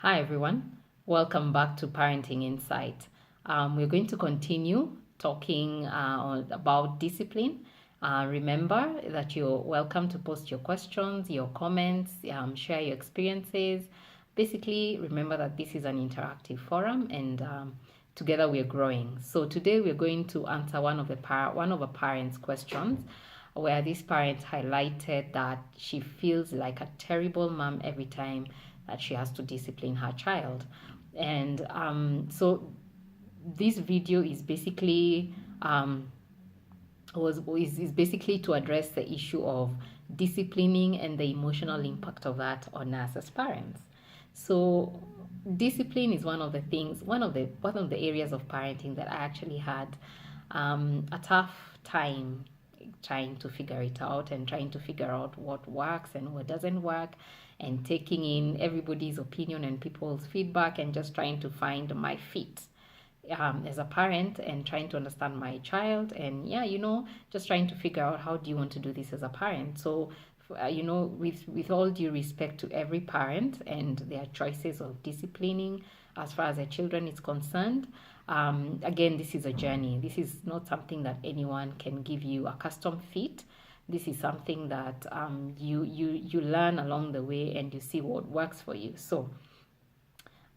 Hi everyone, welcome back to Parenting Insight. We're going to continue talking about discipline. Remember that you're welcome to post your questions, your comments, share your experiences. Basically, remember that this is an interactive forum and together we're growing. So today we're going to answer one of a parent's questions where this parent highlighted that she feels like a terrible mom every time that she has to discipline her child. And so this video is basically is basically to address the issue of disciplining and the emotional impact of that on us as parents. So discipline is one of the areas of parenting that I actually had a tough time trying to figure it out and trying to figure out what works and what doesn't work, and taking in everybody's opinion and people's feedback and just trying to find my fit as a parent and trying to understand my child. And just trying to figure out how do you want to do this as a parent. So with all due respect to every parent and their choices of disciplining as far as their children is concerned, again, this is a journey. This is not something that anyone can give you a custom fit. This is something that you learn along the way and you see what works for you. So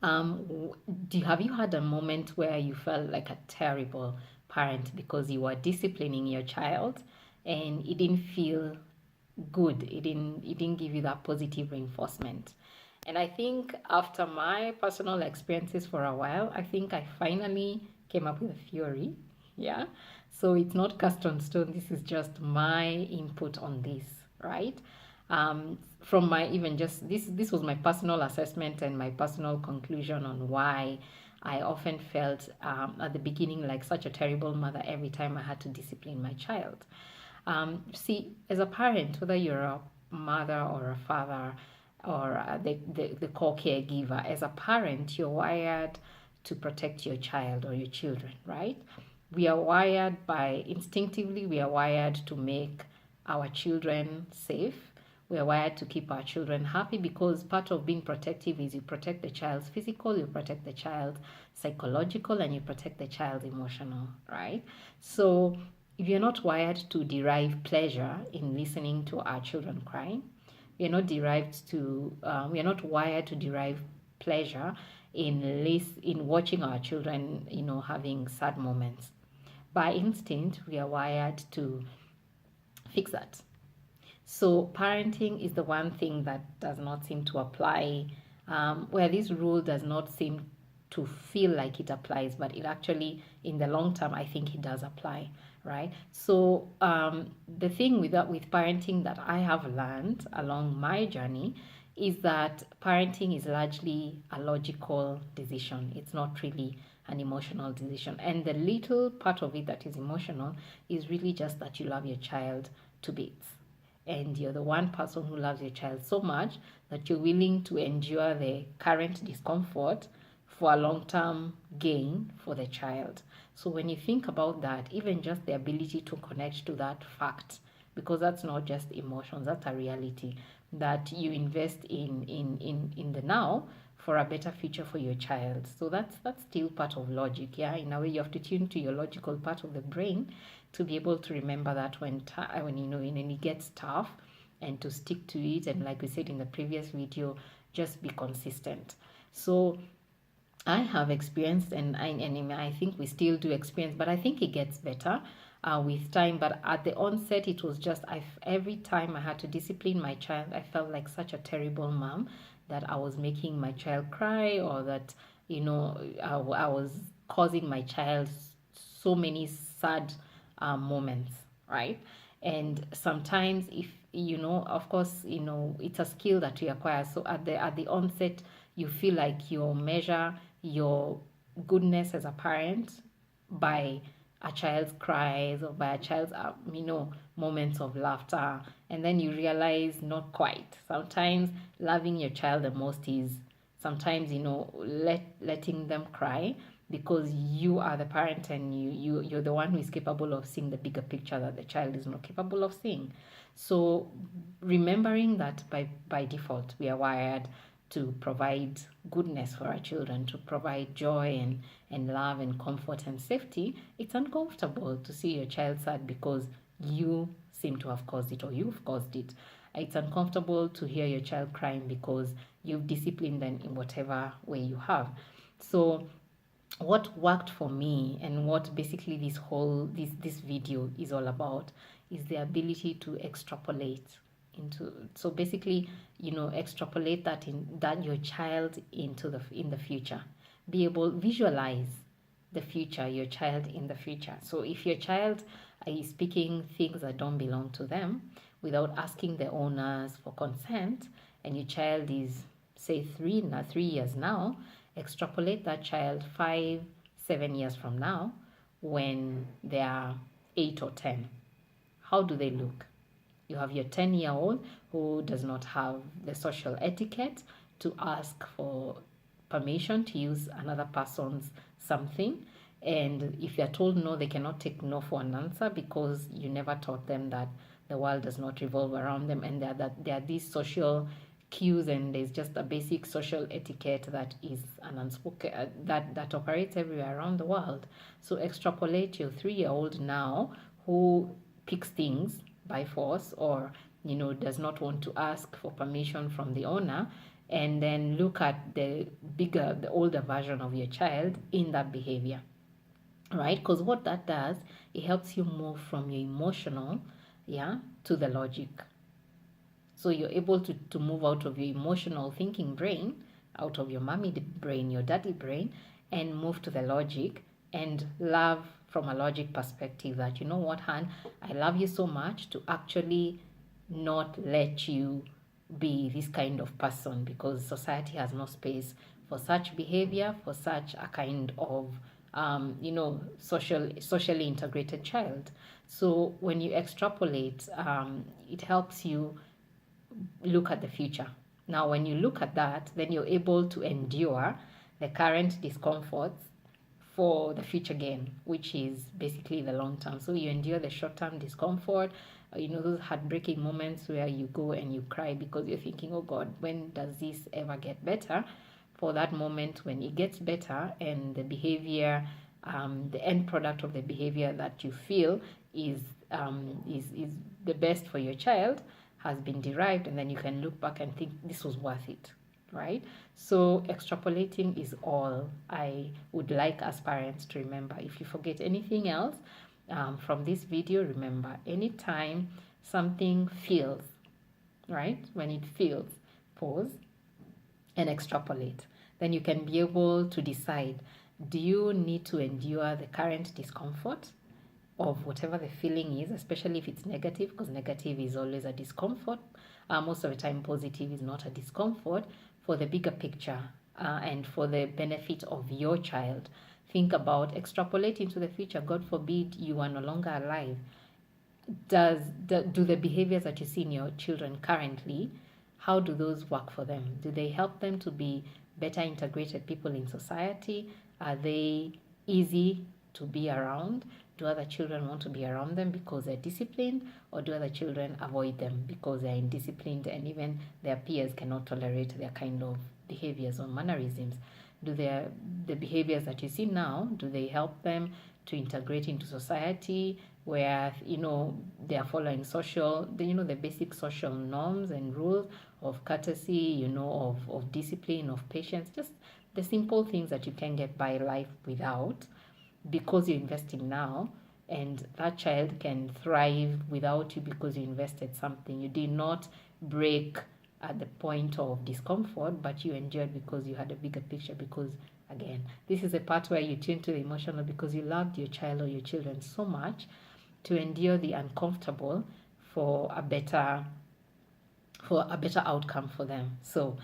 have you had a moment where you felt like a terrible parent because you were disciplining your child and it didn't feel good? It didn't give you that positive reinforcement. And I think after my personal experiences for a while, I think I finally came up with a theory. Yeah. So it's not cast on stone. This is just my input on this, right? From my even just this was my personal assessment and my personal conclusion on why I often felt at the beginning like such a terrible mother every time I had to discipline my child. See, as a parent, whether you're a mother or a father or the core caregiver, as a parent, you're wired to protect your child or your children, right? We are wired instinctively, we are wired to make our children safe. We are wired to keep our children happy because part of being protective is you protect the child's physical, you protect the child's psychological, and you protect the child's emotional, right? So if you're not wired to derive pleasure in listening to our children crying, we are not wired to derive pleasure in watching our children, having sad moments. By instinct, we are wired to fix that. So parenting is the one thing that does not seem to apply, where this rule does not seem to feel like it applies, but it actually, in the long term, I think it does apply, right? So the thing with parenting that I have learned along my journey is that parenting is largely a logical decision. It's not really an emotional decision. And the little part of it that is emotional is really just that you love your child to bits. And you're the one person who loves your child so much that you're willing to endure the current discomfort for a long-term gain for the child. So when you think about that, even just the ability to connect to that fact, because that's not just emotions, that's a reality, that you invest in the now for a better future for your child. So that's still part of logic. Yeah, in a way you have to tune to your logical part of the brain to be able to remember that when it gets tough, and to stick to it, and like we said in the previous video, just be consistent. So I have experienced, and I think we still do experience, but I think it gets better with time. But at the onset, it was just every time I had to discipline my child, I felt like such a terrible mom, that I was making my child cry, or that I was causing my child so many sad moments, right? And sometimes, if of course, it's a skill that we acquire. So at the onset, you feel like you measure your goodness as a parent by a child's cries or by a child's moments of laughter, and then you realize not quite. Sometimes loving your child the most is sometimes letting them cry, because you are the parent and you're the one who is capable of seeing the bigger picture that the child is not capable of seeing. So remembering that by default we are wired to provide goodness for our children, to provide joy and love and comfort and safety, it's uncomfortable to see your child sad because you seem to have caused it or you've caused it. It's uncomfortable to hear your child crying because you've disciplined them in whatever way you have. So what worked for me and what basically this video is all about is the ability to extrapolate into, so basically, extrapolate that your child into in the future. Be able visualize the future, your child in the future. So if your child is speaking things that don't belong to them without asking the owners for consent, and your child is say 3 years now, extrapolate that child 5-7 years from now when they are 8 or 10. How do they look? You have your 10-year-old who does not have the social etiquette to ask for permission to use another person's something. And if they're told no, they cannot take no for an answer because you never taught them that the world does not revolve around them, and there are these social cues, and there's just a basic social etiquette that is an unspoken that operates everywhere around the world. So extrapolate your 3-year-old now who picks things by force, or does not want to ask for permission from the owner, and then look at the older version of your child in that behavior, right? Because what that does, it helps you move from your emotional to the logic. So you're able to move out of your emotional thinking brain, out of your mommy brain, your daddy brain, and move to the logic and love from a logic perspective that, you know what, Han, I love you so much to actually not let you be this kind of person, because society has no space for such behavior, for such a kind of socially integrated child. So when you extrapolate, it helps you look at the future. Now, when you look at that, then you're able to endure the current discomforts for the future gain, which is basically the long term. So you endure the short term discomfort, those heartbreaking moments where you go and you cry because you're thinking, oh God, when does this ever get better? For that moment when it gets better and the behavior, the end product of the behavior that you feel is the best for your child has been derived, and then you can look back and think this was worth it, right? So extrapolating is all I would like as parents to remember. If you forget anything else from this video, remember, anytime something feels, right? When it feels, pause and extrapolate. Then you can be able to decide, do you need to endure the current discomfort of whatever the feeling is, especially if it's negative, because negative is always a discomfort. Most of the time, positive is not a discomfort, for the bigger picture and for the benefit of your child. Think about extrapolating to the future. God forbid you are no longer alive. Do the behaviors that you see in your children currently, how do those work for them? Do they help them to be better integrated people in society? Are they easy to be around? Do other children want to be around them because they're disciplined, or do other children avoid them because they're indisciplined and even their peers cannot tolerate their kind of behaviors or mannerisms? Do the behaviors that you see now, do they help them to integrate into society where they are following the basic social norms and rules of courtesy, of discipline, of patience, just the simple things that you can get by life without, because you're investing now, and that child can thrive without you because you invested something. You did not break at the point of discomfort, but you endured because you had a bigger picture. Because again, this is the part where you tune to the emotional, because you loved your child or your children so much to endure the uncomfortable for a better outcome for them. So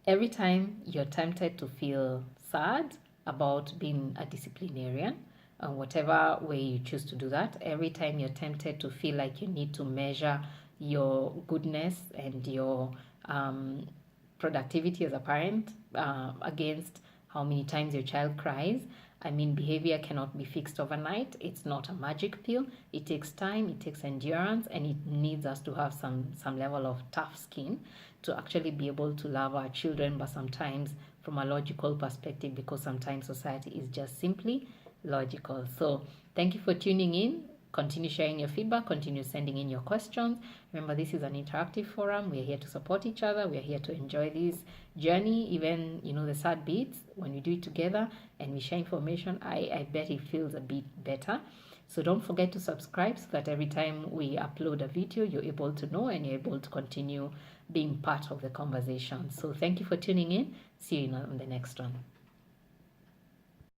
every time you're tempted to feel sad about being a disciplinarian, whatever way you choose to do that, every time you're tempted to feel like you need to measure your goodness and your productivity as a parent against how many times your child cries. I mean, behavior cannot be fixed overnight. It's not a magic pill. It takes time, it takes endurance, and it needs us to have some level of tough skin to actually be able to love our children, but sometimes from a logical perspective, because sometimes society is just simply logical. So thank you for tuning in. Continue sharing your feedback, continue sending in your questions. Remember, this is an interactive forum. We're here to support each other. We're here to enjoy this journey, even the sad bits. When we do it together and we share information, I bet it feels a bit better. So don't forget to subscribe so that every time we upload a video, you're able to know and you're able to continue being part of the conversation. So thank you for tuning in. See you on the next one.